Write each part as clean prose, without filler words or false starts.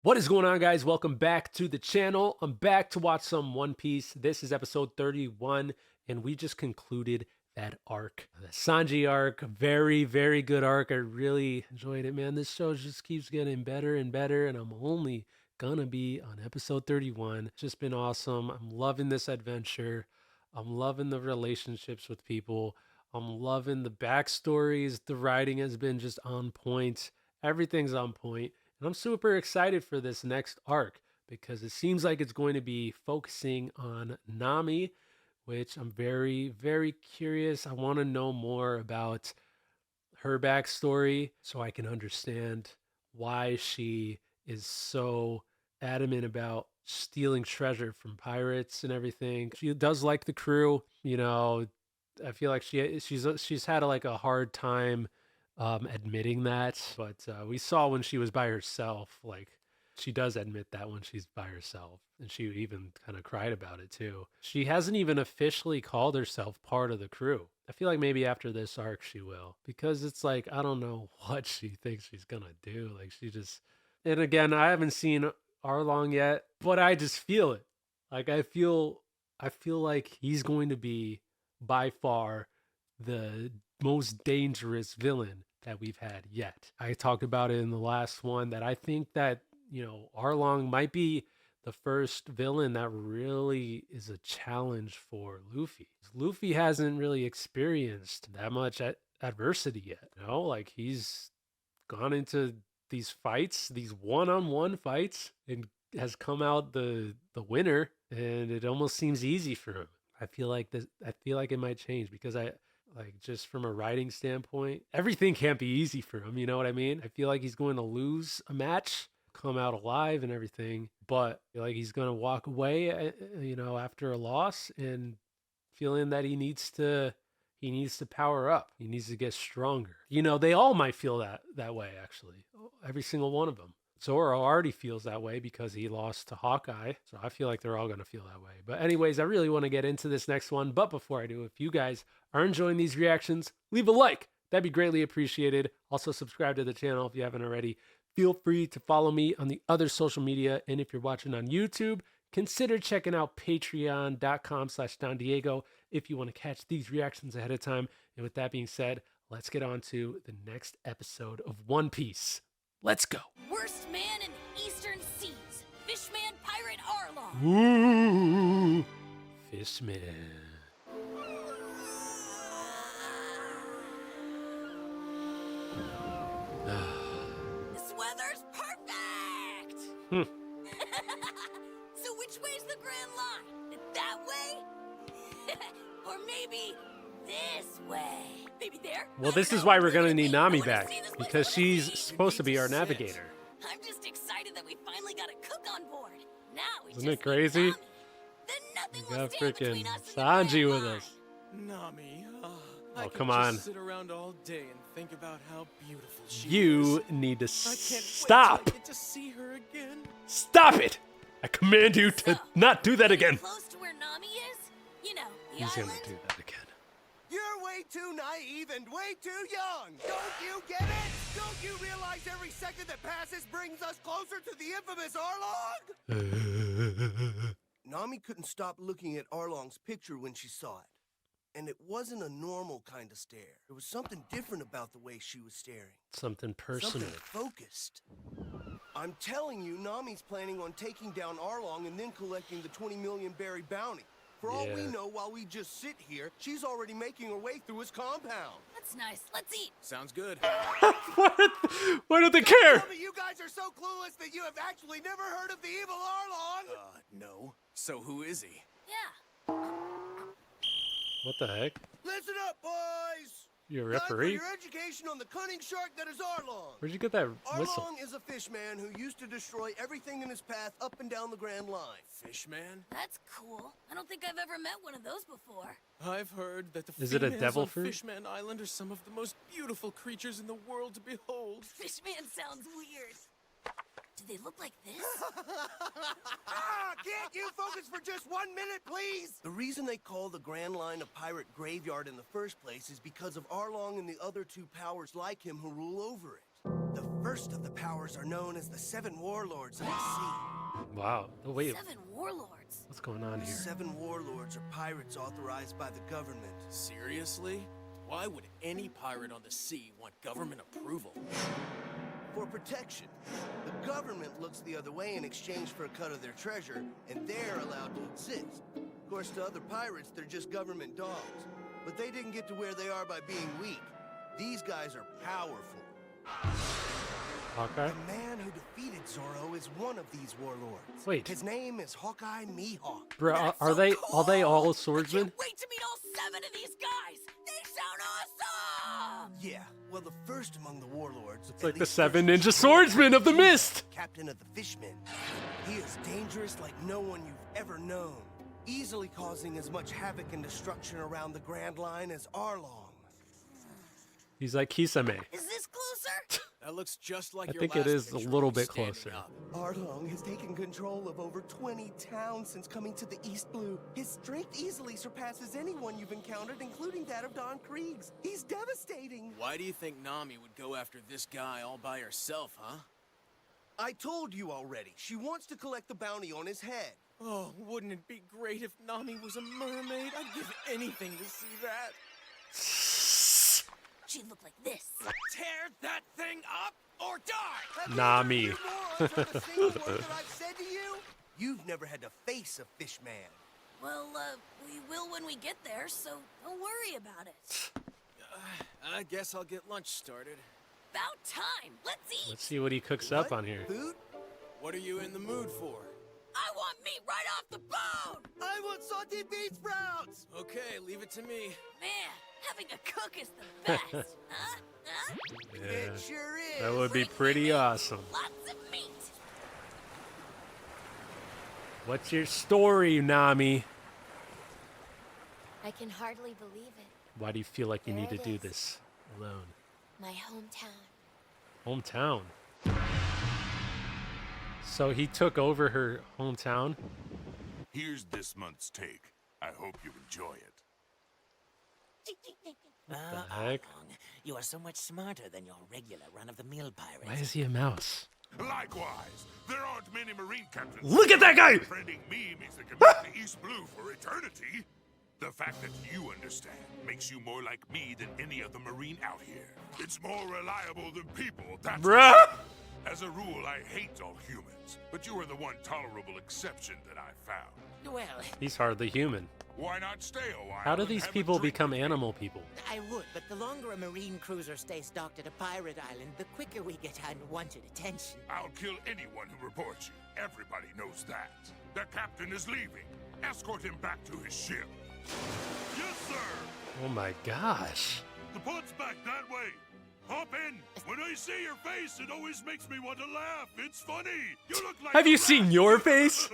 What is going on, guys? Welcome back to the channel. I'm back to watch some One Piece. This is episode 31, and we just concluded that arc, the Sanji arc. Very, very good arc. I really enjoyed it, man. This show just keeps getting better and better, and I'm only gonna be on episode 31. It's just been awesome. I'm loving this adventure. I'm loving the relationships with people. I'm loving the backstories. The writing has been just on point. Everything's on point. And I'm super excited for this next arc because it seems like it's going to be focusing on Nami, which I'm very, very curious. I want to know more about her backstory so I can understand why she is so adamant about stealing treasure from pirates and everything. She does like the crew, I feel like she's had like a hard time admitting that, but we saw when she was by herself, like she does admit that when she's by herself, and she even kind of cried about it too. She hasn't even officially called herself part of the crew. I feel like maybe after this arc she will, because it's like I don't know what she thinks she's gonna do. Like she just, and again, I haven't seen Arlong yet, but I just feel it. Like I feel like he's going to be by far the most dangerous villain that we've had yet. I talked about it in the last one that I think that, Arlong might be the first villain that really is a challenge for Luffy. Luffy hasn't really experienced that much adversity yet. Like he's gone into these fights, these one-on-one fights, and has come out the winner, and it almost seems easy for him. I feel like it might change because I like just from a writing standpoint, everything can't be easy for him. You know what I mean? I feel like he's going to lose a match, come out alive and everything, but I feel like he's going to walk away, after a loss and feeling that he needs to power up. He needs to get stronger. They all might feel that way actually. Every single one of them. Zoro already feels that way because he lost to Hawkeye. So I feel like they're all going to feel that way. But anyways, I really want to get into this next one. But before I do, if you guys are enjoying these reactions, leave a like. That'd be greatly appreciated. Also, subscribe to the channel if you haven't already. Feel free to follow me on the other social media. And if you're watching on YouTube, consider checking out patreon.com/DonDiego if you want to catch these reactions ahead of time. And with that being said, let's get on to the next episode of One Piece. Let's go. Worst man in the eastern seas, Fishman Pirate Arlong. Ooh, Fishman. This weather's perfect! So which way's the Grand Line? That way? Or maybe this way? Maybe there? Well, this is why we're going to need Nami back, because she's supposed to be our navigator. I'm just excited that we finally got a cook on board. Now we Isn't just it crazy? need Nami. Then nothing We will got stand freaking between us and the Grand Sanji with Line. us. Nami, Oh, I come could on. just sit around all day and think about how beautiful she You is. need to I can't stop. wait till I get to see her again. Stop it. I command you to So, not do that again. Close to where Nami is? You know, the He's going island. to do that again. You're way too naive and way too young! Don't you get it? Don't you realize every second that passes brings us closer to the infamous Arlong? Nami couldn't stop looking at Arlong's picture when she saw it. And it wasn't a normal kind of stare. There was something different about the way she was staring. Something personal. Something focused. I'm telling you, Nami's planning on taking down Arlong and then collecting the 20 million berry bounty. For all we Yeah. know, while we just sit here, she's already making her way through his compound. That's nice. Let's eat. Sounds good. Why don't they care? Tell me you guys are so clueless that you have actually never heard of the evil Arlong! No. So who is he? Yeah. What the heck? Listen up, boys! You're a Time for referee? your education on the cunning shark that is Arlong. Where'd you get that whistle? Arlong is a fishman who used to destroy everything in his path up and down the Grand Line. Fishman? That's cool. I don't think I've ever met one of those before. I've heard that the Is it a females devil on fruit? Fishman Island are some of the most beautiful creatures in the world to behold. Fishman sounds weird. Do they look like this? Can't you focus for just 1 minute, please? The reason they call the Grand Line a pirate graveyard in the first place is because of Arlong and the other two powers like him who rule over it. The first of the powers are known as the 7 Warlords of the Sea. Wow. Oh, wait. 7 warlords. What's going on The here? 7 Warlords are pirates authorized by the government. Seriously? Why would any pirate on the sea want government approval? For protection. The government looks the other way in exchange for a cut of their treasure, and they're allowed to exist. Of course, to other pirates, they're just government dogs. But they didn't get to where they are by being weak. These guys are powerful. Hawkeye? The man who defeated Zoro is one of these warlords. Wait. His name is Hawkeye Mihawk. Bro, That's are so they cool! all swordsmen? I can't wait to meet all 7 of these guys. They sound awesome. Yeah, well, the first among the warlords. It's like the 7 ninja swordsmen of the mist. Captain of the Fishmen. He is dangerous like no one you've ever known, easily causing as much havoc and destruction around the Grand Line as Arlong. He's like Kisame. Is this closer? That looks just like I your think last it is a picture little of you bit standing closer. up. Arlong has taken control of over 20 towns since coming to the East Blue. His strength easily surpasses anyone you've encountered, including that of Don Kriegs. He's devastating. Why do you think Nami would go after this guy all by herself, huh? I told you already. She wants to collect the bounty on his head. Oh, wouldn't it be great if Nami was a mermaid? I'd give anything to see that. She'd look like this. Tear that thing up or die! Have Nami. you morons heard a single word that I've said to you? You've never had to face a fish man. Well, we will when we get there, so don't worry about it. I guess I'll get lunch started. About time. Let's eat. Let's see what he cooks up on here. Food? What are you in the mood for? I want meat right off the bone. I want sauteed bean sprouts! Okay, leave it to me. Man, having a cook is the best. Huh? Huh? Yeah, It sure is. that would be pretty awesome. Lots of meat. What's your story, Nami? I can hardly believe it. Why do you feel like you There need to it do is. this alone? My hometown. Hometown. So he took over her hometown. Here's this month's take. I hope you enjoy it. The heck? Arlong, you are so much smarter than your regular run-of-the-mill pirates. Why is he a mouse? Likewise, there aren't many Marine captains. Look at that guy! Befriending me means they can make the East Blue for eternity. The fact that you understand makes you more like me than any other Marine out here. It's more reliable than people, that's Bruh! As a rule, I hate all humans, but you are the one tolerable exception that I found. Well, He's hardly human. Why not stay a while? How do and these have a people drink become with me? animal people? I would, but the longer a Marine cruiser stays docked at a pirate island, the quicker we get unwanted attention. I'll kill anyone who reports you. Everybody knows that. The captain is leaving. Escort him back to his ship. Yes, sir. Oh my gosh. The pod's back that way. Hop in. When I see your face, it always makes me want to laugh. It's funny. You look like Have a you rat. seen your face?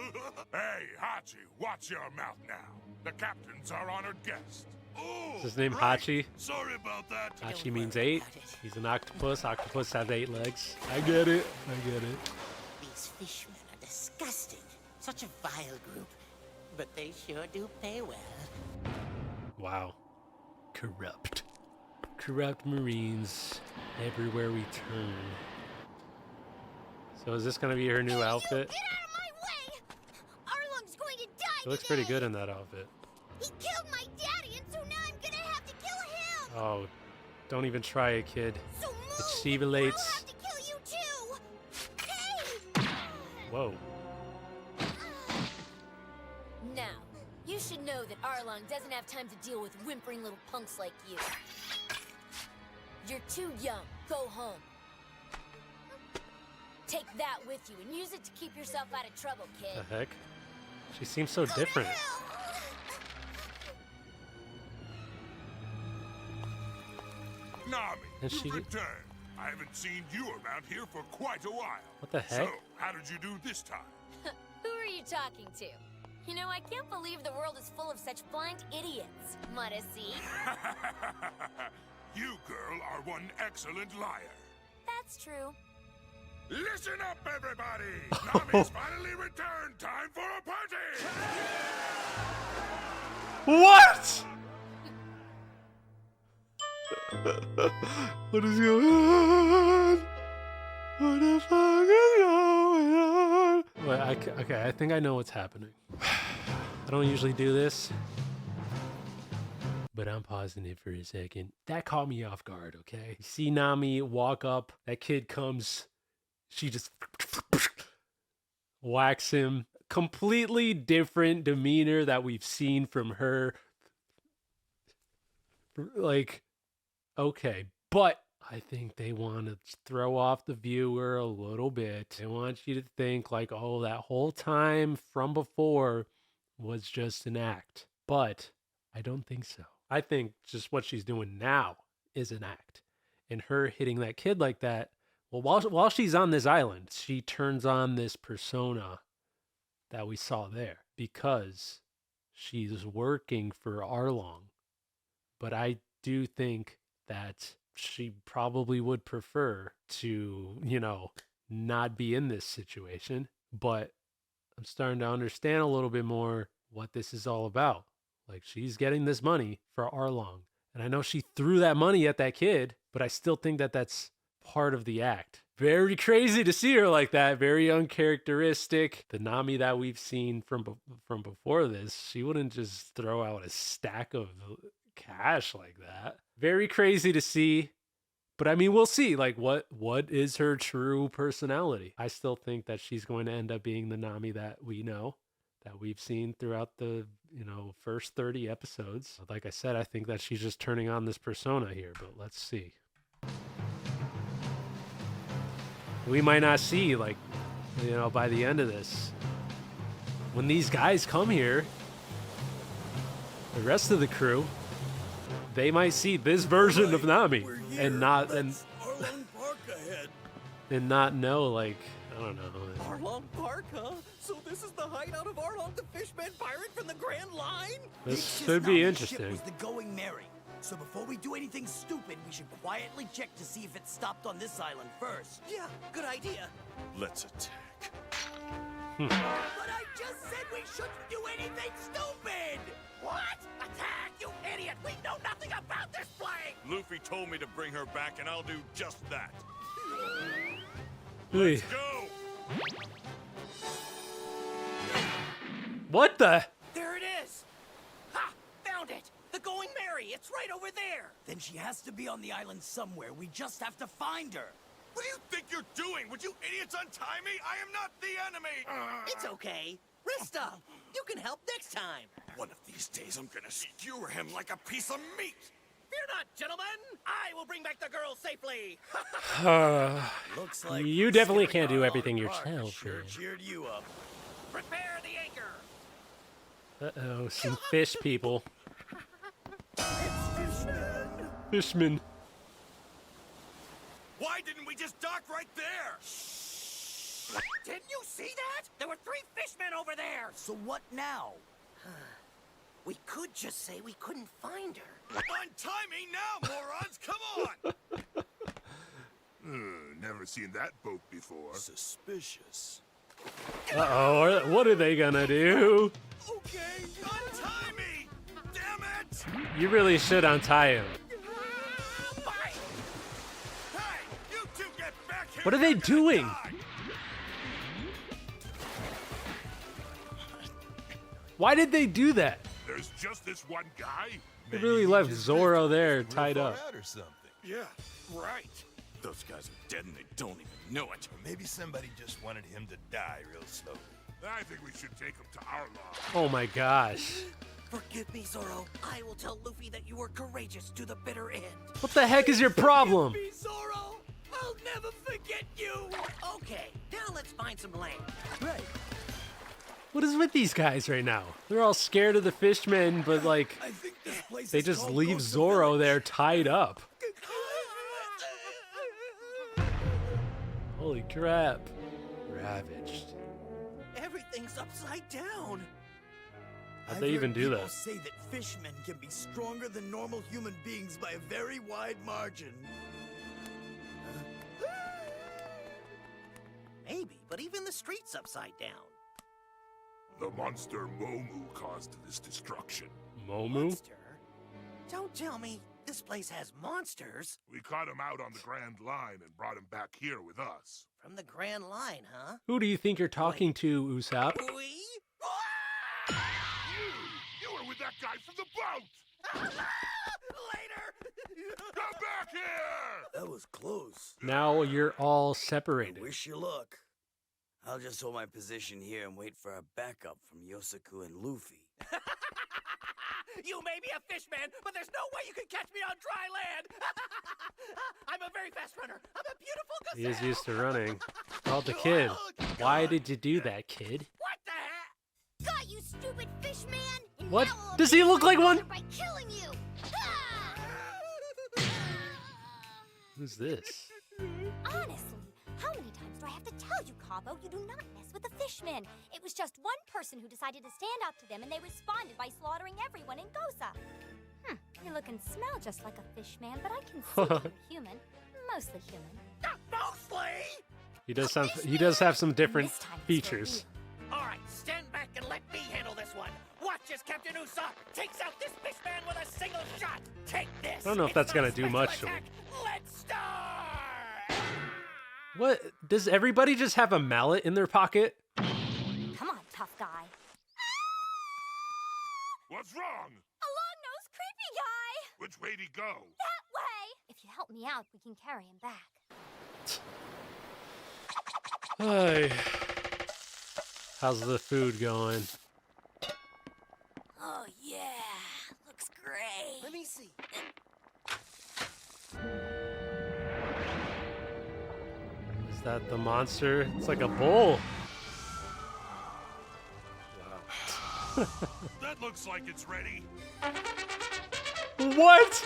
Hey, Hachi, watch your mouth now. The captain's our honored guest. Oh, Is his name right. Hachi? Sorry about that. Hachi Don't means worry 8. about it. He's an octopus. Octopus has 8 legs. I get it. I get it. These fishmen are disgusting. Such a vile group. But they sure do pay well. Wow. Corrupt. Corrupt Marines everywhere we turn. So is this going to be her new outfit? Get out of my way! Arlong's going to die She looks pretty good in that outfit. He killed my daddy, and so now I'm gonna have to kill him! Oh, don't even try it, kid. So move! She I'll relates. have to kill you too! Hey! Whoa. Now, you should know that Arlong doesn't have time to deal with whimpering little punks like you. You're too young. Go home. Take that with you and use it to keep yourself out of trouble, kid. The heck? She seems so different. Nami, And you've she- returned. I haven't seen you around here for quite a while. What the heck? So, how did you do this time? Who are you talking to? You know, I can't believe the world is full of such blind idiots. Modesty. You, girl, are one excellent liar. That's true. Listen up, everybody! Nami's finally returned. Time for a party! What? What is going on? What the fuck is going on? Wait, okay, I think I know what's happening. I don't usually do this, but I'm pausing it for a second. That caught me off guard, okay? You see Nami walk up, that kid comes, she just whacks him. Completely different demeanor that we've seen from her. Like, okay, but I think they want to throw off the viewer a little bit. They want you to think like, oh, that whole time from before was just an act. But I don't think so. I think just what she's doing now is an act. And her hitting that kid like that, well, while she's on this island, she turns on this persona that we saw there because she's working for Arlong. But I do think that she probably would prefer to, not be in this situation. But I'm starting to understand a little bit more what this is all about. Like, she's getting this money for Arlong. And I know she threw that money at that kid, but I still think that that's part of the act. Very crazy to see her like that. Very uncharacteristic. The Nami that we've seen from before this, she wouldn't just throw out a stack of cash like that. Very crazy to see. But I mean, we'll see. Like, what is her true personality? I still think that she's going to end up being the Nami that we know, that we've seen throughout the, first 30 episodes. Like I said, I think that she's just turning on this persona here, but let's see. We might not see, like, by the end of this. When these guys come here, the rest of the crew, they might see this version of Nami and not Arlong Park ahead. and not know, like, I don't know. Arlong Park, huh? So this is the hideout of Arlong, the fishman pirate from the Grand Line? This should be interesting. Ship was the Going Merry. So before we do anything stupid, we should quietly check to see if it stopped on this island first. Yeah, good idea. Let's attack. But I just said we shouldn't do anything stupid! What? Attack, you idiot! We know nothing about this plague! Luffy told me to bring her back, and I'll do just that. Hey, Go! what the? There it is! Ha! Found it! The Going Merry! It's right over there! Then she has to be on the island somewhere. We just have to find her. What do you think you're doing? Would you idiots untie me? I am not the enemy! It's okay. Rest up. You can help next time. One of these days, I'm gonna skewer him like a piece of meat! Fear not, gentlemen! I will bring back the girl safely! Looks like You definitely steering can't do Arlong everything Park yourself, Sure man. cheered you up. Prepare the anchor! Uh-oh, some fish people. Fishmen. Why didn't we just dock right there? Didn't you see that? There were 3 fishmen over there! So what now? We could just say we couldn't find her. Untie me now, morons! Come on! Never seen that boat before. Suspicious. Uh-oh, what are they gonna do? Okay, untie me! Damn it! You really should untie him. Hey, you two get back here! What are they You're gonna doing? die. Why did they do that? There's just this one guy? They really left Zoro there tied up. Or something. Yeah, right. Those guys are dead and they don't even know it. Maybe somebody just wanted him to die real slowly. I think we should take him to Arlong. Oh my gosh. Forgive me, Zoro. I will tell Luffy that you were courageous to the bitter end. What the heck is your problem? Me, Zoro! I'll never forget you! Okay, now let's find some land. Right. What is with these guys right now? They're all scared of the fishmen, but like, I think this place they is just called leave Ghost Zoro Village. there tied up. Holy crap. Ravaged. Everything's upside down. How'd I've they even heard do people that? say that fishmen can be stronger than normal human beings by a very wide margin. Maybe, but even the street's upside down. The monster Momu caused this destruction. Momu? Monster? Don't tell me This place has monsters. We caught him out on the Grand Line and brought him back here with us. From the Grand Line, huh? Who do you think you're talking to, Usopp? We? You were with that guy from the boat! Later! Come back here! That was close. Now you're all separated. Wish you luck. I'll just hold my position here and wait for a backup from Yosaku and Luffy. You may be a fishman, but there's no way you can catch me on dry land! I'm a very fast runner. I'm a beautiful gazelle. He is used to running. Oh, the kid. Why did you do that, kid? What the heck? Got you, stupid fish man! And What? now I'll Does he look like one? by killing you! Who's this? Honestly, how many times do I have to tell you, Cabo, you do not mess with the fishmen? It was just one person who decided to stand up to them, and they responded by slaughtering everyone in Gosa. You look and smell just like a fishman, but I can see you're human. Mostly human. Mostly? He does have some different This time it's features. All right, stand back and let me handle this one. Watch as Captain Usopp takes out this fishman with a single shot. Take this. I don't know if that's gonna do much to him. Let's start. What? Does everybody just have a mallet in their pocket? Come on, tough guy. What's wrong? A long-nosed creepy guy! Which way'd he go? That way! If you help me out, we can carry him back. Hey. How's the food going? Oh, yeah. Looks great. Let me see. Is that the monster? It's like a bull. That looks like it's ready. What?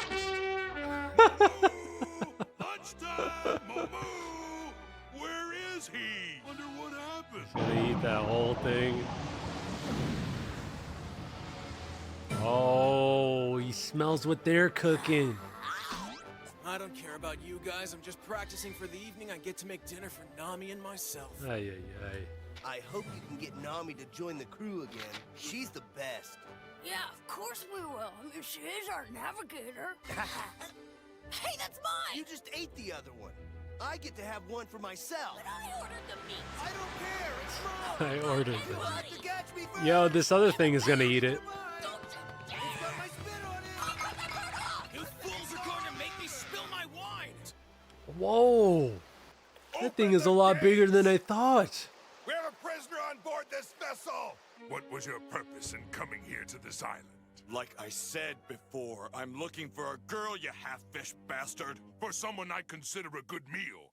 Lunchtime! Momo! Where is he? Wonder what happened. Gonna eat that whole thing. Oh, he smells what they're cooking. I don't care about you guys. I'm just practicing for the evening. I get to make dinner for Nami and myself. Ay, ay, ay. I hope you can get Nami to join the crew again. She's the best. Yeah, of course we will. I mean, she is our navigator. Hey, that's mine! You just ate the other one. I get to have one for myself. But I ordered the meat. I don't care. It's mine. I ordered You'll it. have to catch me first. Yo, this other thing is gonna eat it. Don't you dare! It's got my spit on it. I'll cut that part off! You fools are going to make me spill my wine! Whoa. That thing is a lot bigger than I thought. We have a prisoner on board this vessel! What was your purpose in coming here to this island? Like I said before, I'm looking for a girl, you half-fish bastard. For someone I consider a good meal.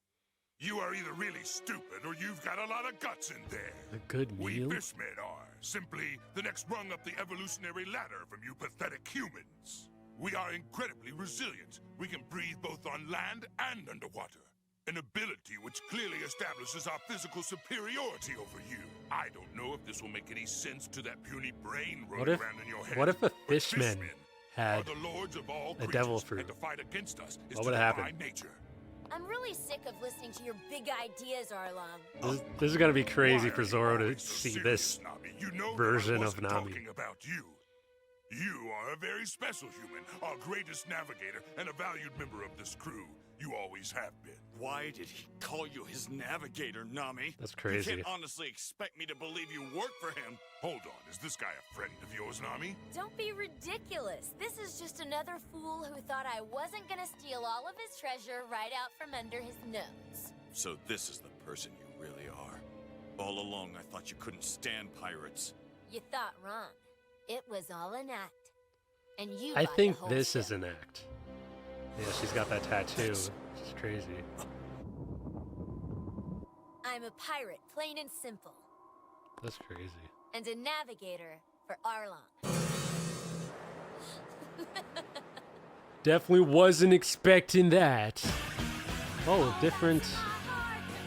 You are either really stupid or you've got a lot of guts in there. A good We meal? fishmen are simply the next rung up the evolutionary ladder from you pathetic humans. We are incredibly resilient. We can breathe both on land and underwater. An ability which clearly establishes our physical superiority over you. I don't know if this will make any sense to that puny brain rolling around in your head. What if a but fishman fishmen had are the lords of all a devil creatures, fruit? and to fight against us is What to would defy happen? nature. I'm really sick of listening to your big ideas, Arlong. This is gonna be crazy Why for are you Zoro to always so see serious, this Nami? You know version that I of wasn't Nami. talking about you. You are a very special human, our greatest navigator, and a valued member of this crew. You always have been. Why did he call you his navigator, Nami? That's crazy. You can't honestly expect me to believe you work for him. Hold on, is this guy a friend of yours, Nami? Don't be ridiculous. This is just another fool who thought I wasn't gonna steal all of his treasure right out from under his nose. So this is the person you really are. All along, I thought you couldn't stand pirates. You thought wrong. It was all an act. And you I bought think the whole this show. is an act. Yeah, she's got that tattoo. It's crazy. I'm a pirate, plain and simple. That's crazy. And a navigator for Arlong. Definitely wasn't expecting that. Oh, different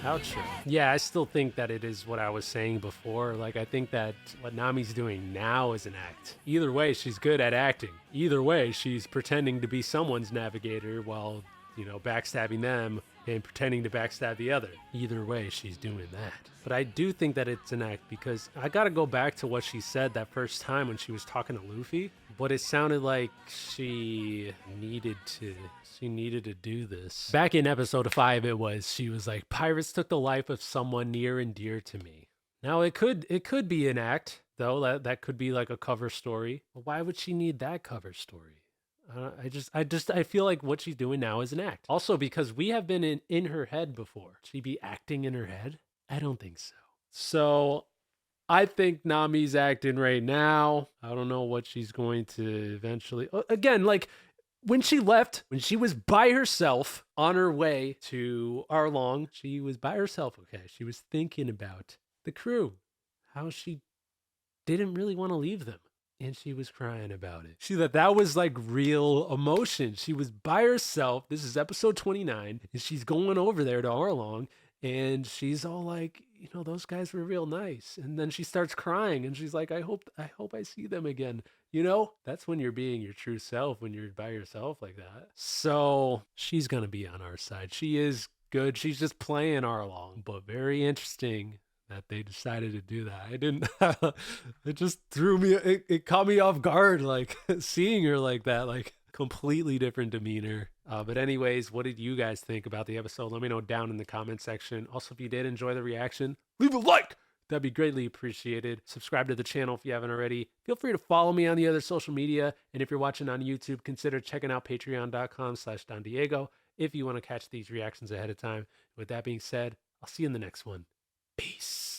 outro. Yeah, I still think that it is what I was saying before. Like, I think that what Nami's doing now is an act. Either way, she's good at acting. Either way, she's pretending to be someone's navigator while, you know, backstabbing them and pretending to backstab the other. Either way, she's doing that. But I do think that it's an act because I gotta go back to what she said that first time when she was talking to Luffy. but it sounded like she needed to do this. Back in episode 5, she was like, pirates took the life of someone near and dear to me. Now it could be an act, though. That could be like a cover story. But why would she need that cover story? I feel like what she's doing now is an act. Also, because we have been in her head before. She be acting in her head? I don't think so. So I think Nami's acting right now. I don't know what she's going to eventually. Again, like when she left, when she was by herself on her way to Arlong, she was by herself. Okay, she was thinking about the crew, how she didn't really want to leave them. And she was crying about it. That was like real emotion. She was by herself. This is episode 29. And she's going over there to Arlong. And she's all like, those guys were real nice. And then she starts crying. And she's like, I hope I see them again. That's when you're being your true self, when you're by yourself like that. So she's going to be on our side. She is good. She's just playing Arlong. But very interesting that they decided to do that. I didn't, it just threw me, it caught me off guard, like seeing her like that, like completely different demeanor. But anyways, what did you guys think about the episode? Let me know down in the comment section. Also, if you did enjoy the reaction, leave a like. That'd be greatly appreciated. Subscribe to the channel if you haven't already. Feel free to follow me on the other social media. And if you're watching on YouTube, consider checking out patreon.com/DonDiego if you want to catch these reactions ahead of time. With that being said, I'll see you in the next one. Peace.